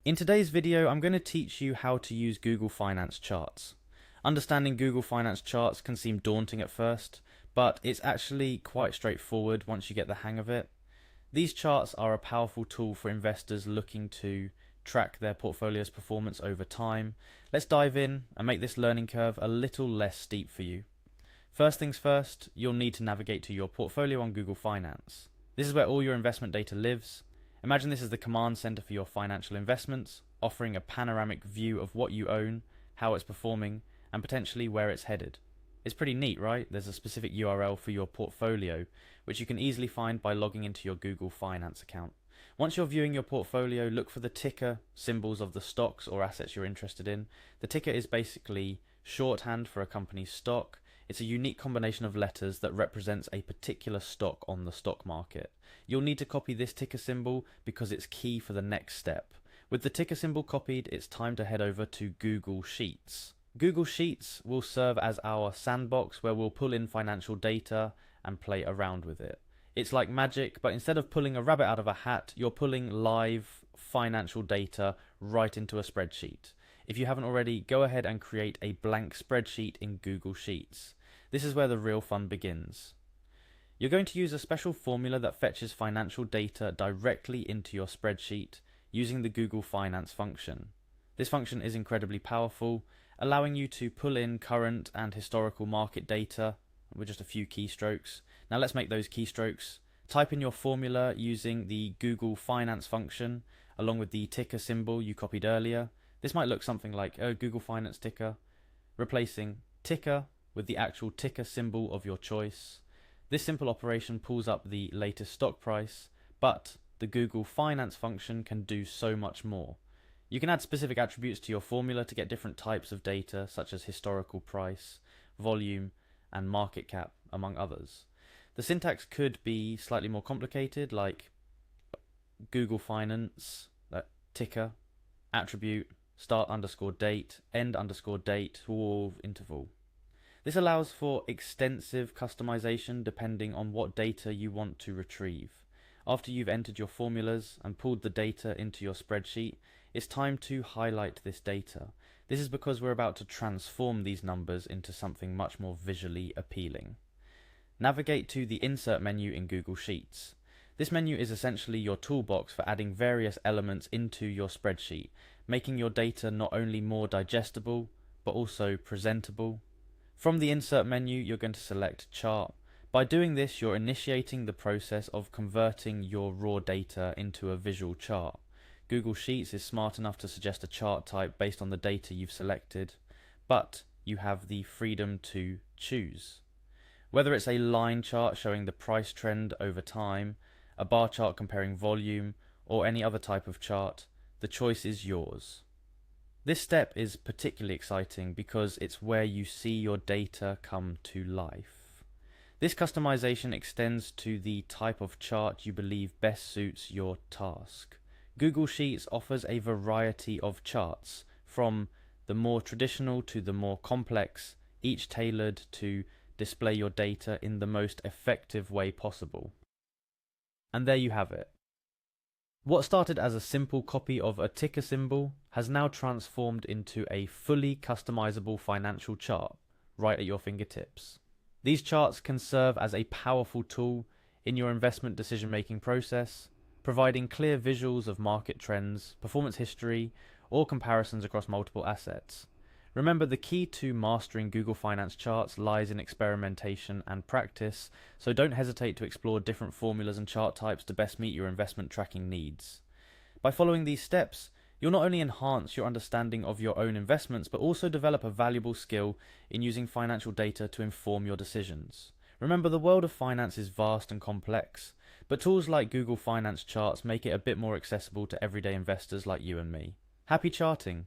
In today's video, I'm going to teach you how to use Google Finance Charts. Understanding Google Finance Charts can seem daunting at first, but it's actually quite straightforward once you get the hang of it. These charts are a powerful tool for investors looking to track their portfolio's performance over time. Let's dive in and make this learning curve a little less steep for you. First things first, you'll need to navigate to your portfolio on Google Finance. This is where all your investment data lives. Imagine this as the command center for your financial investments, offering a panoramic view of what you own, how it's performing, and potentially where it's headed. It's pretty neat, right? There's a specific URL for your portfolio, which you can easily find by logging into your Google Finance account. Once you're viewing your portfolio, look for the ticker symbols of the stocks or assets you're interested in. The ticker is basically shorthand for a company's stock. It's a unique combination of letters that represents a particular stock on the stock market. You'll need to copy this ticker symbol because it's key for the next step. With the ticker symbol copied, it's time to head over to Google Sheets. Google Sheets will serve as our sandbox where we'll pull in financial data and play around with it. It's like magic, but instead of pulling a rabbit out of a hat, you're pulling live financial data right into a spreadsheet. If you haven't already, go ahead and create a blank spreadsheet in Google Sheets. This is where the real fun begins. You're going to use a special formula that fetches financial data directly into your spreadsheet using the Google Finance function. This function is incredibly powerful, allowing you to pull in current and historical market data with just a few keystrokes. Now let's make those keystrokes. Type in your formula using the Google Finance function along with the ticker symbol you copied earlier. This might look something like Google Finance ticker, replacing ticker with the actual ticker symbol of your choice. This simple operation pulls up the latest stock price, but the Google Finance function can do so much more. You can add specific attributes to your formula to get different types of data, such as historical price, volume, and market cap, among others. The syntax could be slightly more complicated, like Google Finance, ticker, attribute, start_date, end_date, or interval. This allows for extensive customization depending on what data you want to retrieve. After you've entered your formulas and pulled the data into your spreadsheet, it's time to highlight this data. This is because we're about to transform these numbers into something much more visually appealing. Navigate to the Insert menu in Google Sheets. This menu is essentially your toolbox for adding various elements into your spreadsheet, making your data not only more digestible, but also presentable. From the Insert menu, you're going to select Chart. By doing this, you're initiating the process of converting your raw data into a visual chart. Google Sheets is smart enough to suggest a chart type based on the data you've selected, but you have the freedom to choose. Whether it's a line chart showing the price trend over time, a bar chart comparing volume, or any other type of chart, the choice is yours. This step is particularly exciting because it's where you see your data come to life. This customization extends to the type of chart you believe best suits your task. Google Sheets offers a variety of charts, from the more traditional to the more complex, each tailored to display your data in the most effective way possible. And there you have it. What started as a simple copy of a ticker symbol has now transformed into a fully customizable financial chart right at your fingertips. These charts can serve as a powerful tool in your investment decision-making process, providing clear visuals of market trends, performance history, or comparisons across multiple assets. Remember, the key to mastering Google Finance Charts lies in experimentation and practice, so don't hesitate to explore different formulas and chart types to best meet your investment tracking needs. By following these steps, you'll not only enhance your understanding of your own investments, but also develop a valuable skill in using financial data to inform your decisions. Remember, the world of finance is vast and complex, but tools like Google Finance Charts make it a bit more accessible to everyday investors like you and me. Happy charting!